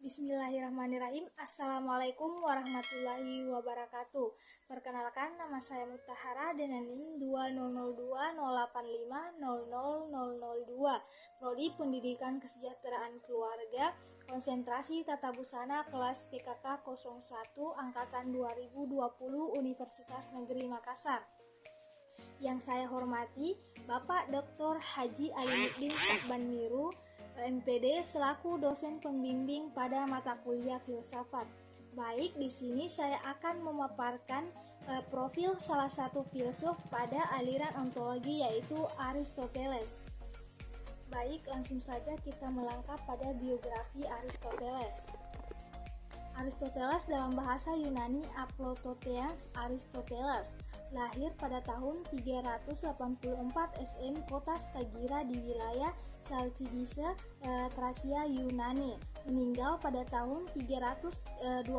Bismillahirrahmanirrahim. Assalamualaikum warahmatullahi wabarakatuh. Perkenalkan, nama saya Mutahara dengan NIM 200208500002. Prodi Pendidikan Kesejahteraan Keluarga, konsentrasi Tata Busana kelas PKK 01 angkatan 2020 Universitas Negeri Makassar. Yang saya hormati Bapak Dr. Haji Alimuddin Sakbanmiru, MPD selaku dosen pembimbing pada mata kuliah filsafat. Baik, di sini saya akan memaparkan profil salah satu filsuf pada aliran ontologi yaitu Aristoteles. Baik, langsung saja kita melangkah pada biografi Aristoteles. Aristoteles dalam bahasa Yunani Aplototeas Aristoteles lahir pada tahun 384 SM kota Stagira di wilayah Chalkidike, Tracia, Yunani. Meninggal pada tahun 322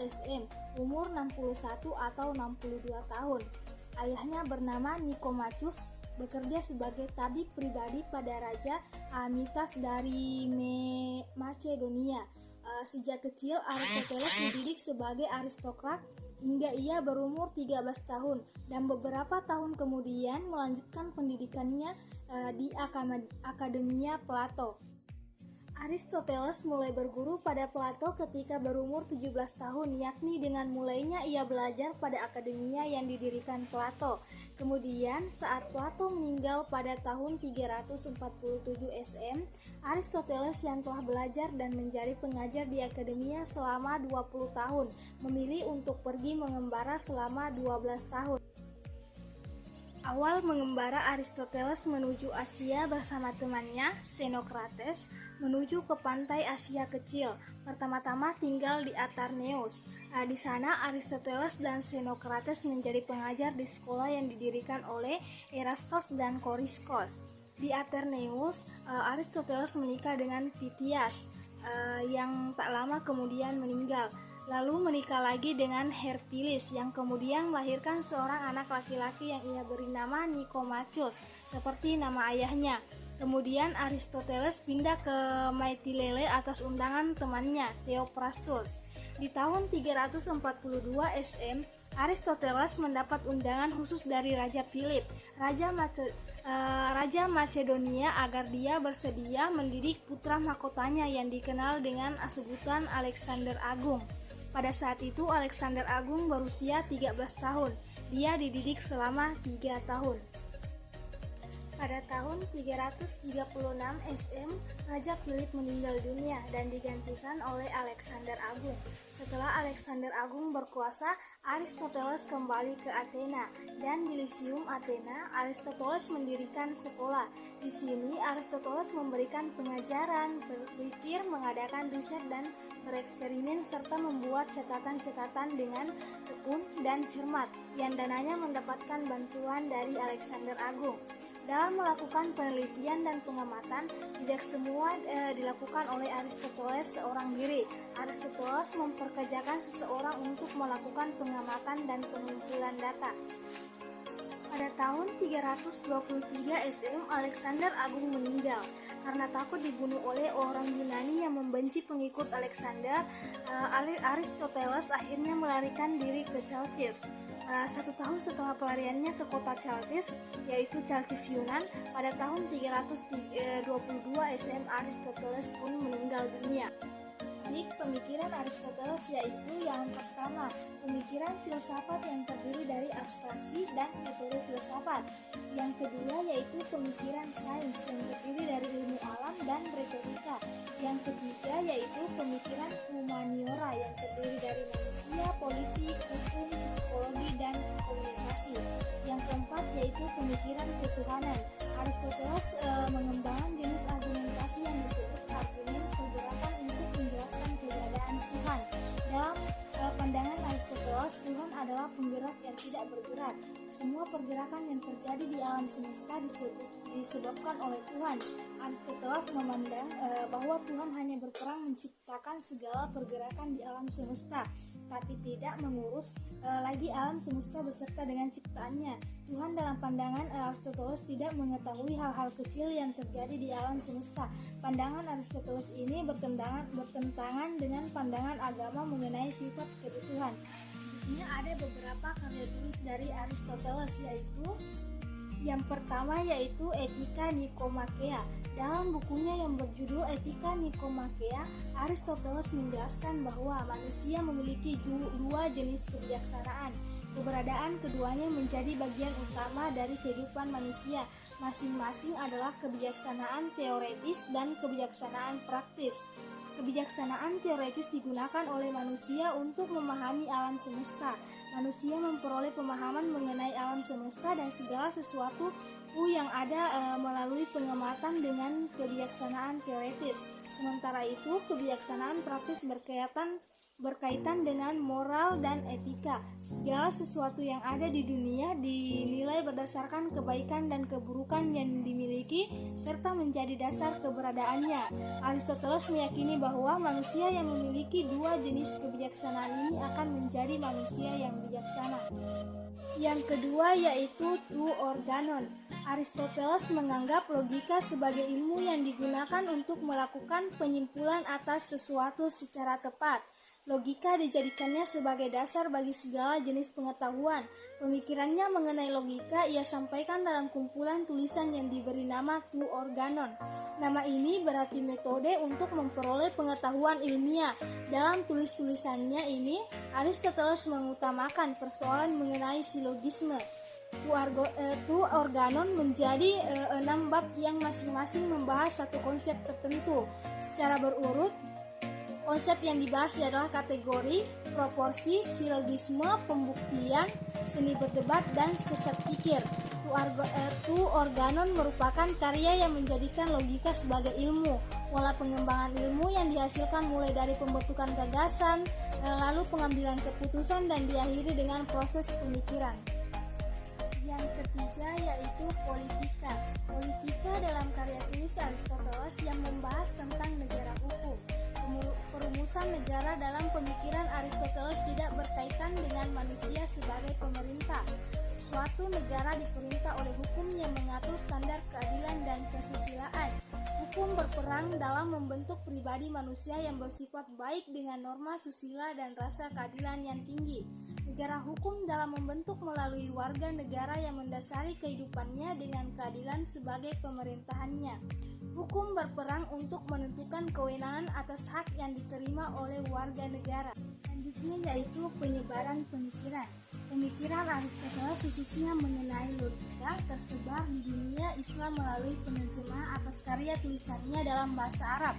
SM, umur 61 atau 62 tahun. Ayahnya bernama Nikomachus, bekerja sebagai tabib pribadi pada Raja Amitas dari Macedonia. Sejak kecil Aristoteles dididik sebagai aristokrat hingga ia berumur 13 tahun dan beberapa tahun kemudian melanjutkan pendidikannya di Akademia Plato. Aristoteles mulai berguru pada Plato ketika berumur 17 tahun, yakni dengan mulainya ia belajar pada akademia yang didirikan Plato. Kemudian saat Plato meninggal pada tahun 347 SM, Aristoteles yang telah belajar dan menjadi pengajar di akademia selama 20 tahun, memilih untuk pergi mengembara selama 12 tahun. Awal mengembara Aristoteles menuju Asia bersama temannya, Xenocrates, menuju ke pantai Asia Kecil. Pertama-tama tinggal di Atarneus. Di sana Aristoteles dan Xenocrates menjadi pengajar di sekolah yang didirikan oleh Erastos dan Koriskos. Di Atarneus, Aristoteles menikah dengan Pythias, yang tak lama kemudian meninggal. Lalu menikah lagi dengan Herpilis yang kemudian melahirkan seorang anak laki-laki yang ia beri nama Nikomachus, seperti nama ayahnya. Kemudian Aristoteles pindah ke Mytilene atas undangan temannya, Theophrastus. Di tahun 342 SM, Aristoteles mendapat undangan khusus dari Raja Philip, Raja Macedonia, agar dia bersedia mendidik putra mahkotanya yang dikenal dengan sebutan Alexander Agung. Pada saat itu Alexander Agung berusia 13 tahun. Dia dididik selama 3 tahun. Pada tahun 336 SM, Raja Philip meninggal dunia dan digantikan oleh Alexander Agung. Setelah Alexander Agung berkuasa, Aristoteles kembali ke Athena, dan di Lyceum Athena, Aristoteles mendirikan sekolah. Di sini Aristoteles memberikan pengajaran, berpikir, mengadakan riset dan bereksperimen serta membuat catatan-catatan dengan tekun dan cermat yang dananya mendapatkan bantuan dari Alexander Agung. Dalam melakukan penelitian dan pengamatan, tidak semua dilakukan oleh Aristoteles seorang diri. Aristoteles memperkerjakan seseorang untuk melakukan pengamatan dan pengumpulan data. Pada tahun 323 SM, Alexander Agung meninggal. Karena takut dibunuh oleh orang Yunani yang membenci pengikut Alexander, Aristoteles akhirnya melarikan diri ke Chalkis. 1 tahun setelah pelariannya ke kota Chalkis, yaitu Chalkis Yunan, pada tahun 322 SM, Aristoteles pun meninggal dunia. Pemikiran Aristoteles yaitu yang pertama, pemikiran filsafat yang terdiri dari abstraksi dan metode filsafat. Yang kedua yaitu pemikiran sains yang terdiri dari ilmu alam dan retorika. Yang ketiga yaitu pemikiran humaniora yang terdiri dari manusia, politik, hukum, psikologi, dan komunikasi. Yang keempat yaitu pemikiran ketuhanan. Aristoteles mengembangkan jenis argumentasi yang disebut argumen pergerakan untuk menjelaskan keberadaan Tuhan. Dalam pandangan Aristoteles, Tuhan adalah penggerak yang tidak bergerak. Semua pergerakan yang terjadi di alam semesta disebabkan oleh Tuhan. Aristoteles memandang bahwa Tuhan hanya berperan menciptakan segala pergerakan di alam semesta, tapi tidak mengurus lagi alam semesta beserta dengan ciptaannya. Tuhan dalam pandangan Aristoteles tidak mengetahui hal-hal kecil yang terjadi di alam semesta. Pandangan Aristoteles ini bertentangan dengan pandangan agama mengenai sifat ketuhanan. Ini ada beberapa karya tulis dari Aristoteles, yaitu yang pertama yaitu Etika Nikomakea. Dalam bukunya yang berjudul Etika Nikomakea, Aristoteles menjelaskan bahwa manusia memiliki dua jenis kebijaksanaan. Keberadaan keduanya menjadi bagian utama dari kehidupan manusia. Masing-masing adalah kebijaksanaan teoretis dan kebijaksanaan praktis. Kebijaksanaan teoretis digunakan oleh manusia untuk memahami alam semesta. Manusia memperoleh pemahaman mengenai alam semesta dan segala sesuatu yang ada melalui pengamatan dengan kebijaksanaan teoretis. Sementara itu, kebijaksanaan praktis berkaitan dengan moral dan etika. Segala sesuatu yang ada di dunia dinilai berdasarkan kebaikan dan keburukan yang dimiliki serta menjadi dasar keberadaannya. Aristoteles meyakini bahwa manusia yang memiliki dua jenis kebijaksanaan ini akan menjadi manusia yang bijaksana. Yang kedua yaitu tu organon. Aristoteles menganggap logika sebagai ilmu yang digunakan untuk melakukan penyimpulan atas sesuatu secara tepat. Logika dijadikannya sebagai dasar bagi segala jenis pengetahuan. Pemikirannya mengenai logika ia sampaikan dalam kumpulan tulisan yang diberi nama tu organon. Nama ini berarti metode untuk memperoleh pengetahuan ilmiah. Dalam tulis-tulisannya ini, Aristoteles mengutamakan persoalan mengenai silogisme. Tu organon menjadi 6 bab yang masing-masing membahas satu konsep tertentu. Secara berurut, konsep yang dibahas adalah kategori, proporsi, silogisme, pembuktian, seni berdebat, dan sesat pikir. Tu organon merupakan karya yang menjadikan logika sebagai ilmu. Pola pengembangan ilmu yang dihasilkan mulai dari pembentukan gagasan, lalu pengambilan keputusan, dan diakhiri dengan proses pemikiran. Yang ketiga yaitu politika. Politika dalam karya tulis Aristoteles yang membahas tentang negara hukum. Perumusan negara dalam pemikiran Aristoteles tidak berkaitan dengan manusia sebagai pemerintah. Suatu negara diperintah oleh hukum yang mengatur standar keadilan dan kesusilaan. Hukum berperan dalam membentuk pribadi manusia yang bersifat baik dengan norma susila dan rasa keadilan yang tinggi. Negara hukum dalam membentuk melalui warga negara yang mendasari kehidupannya dengan keadilan sebagai pemerintahannya. Hukum berperan untuk menentukan kewenangan atas hak yang diterima oleh warga negara. Selanjutnya yaitu penyebaran pemikiran. Pemikiran Aristoteles khususnya mengenai logika tersebar di dunia Islam melalui penerjemahan atas karya tulisannya dalam bahasa Arab.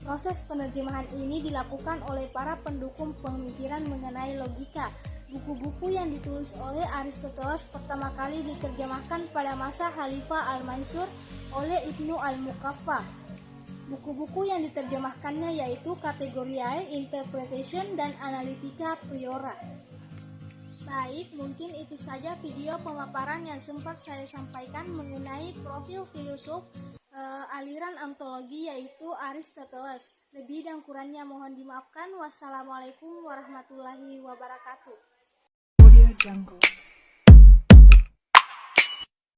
Proses penerjemahan ini dilakukan oleh para pendukung pemikiran mengenai logika. Buku-buku yang ditulis oleh Aristoteles pertama kali diterjemahkan pada masa Khalifah Al-Mansur oleh Ibnu Al-Muqaffa. Buku-buku yang diterjemahkannya yaitu Categoriae, Interpretation, dan Analytica Priora. Baik, mungkin itu saja video pemaparan yang sempat saya sampaikan mengenai profil filosof aliran ontologi yaitu Aristoteles. Lebih dan kurangnya mohon dimaafkan. Wassalamualaikum warahmatullahi wabarakatuh. Audio Jungle.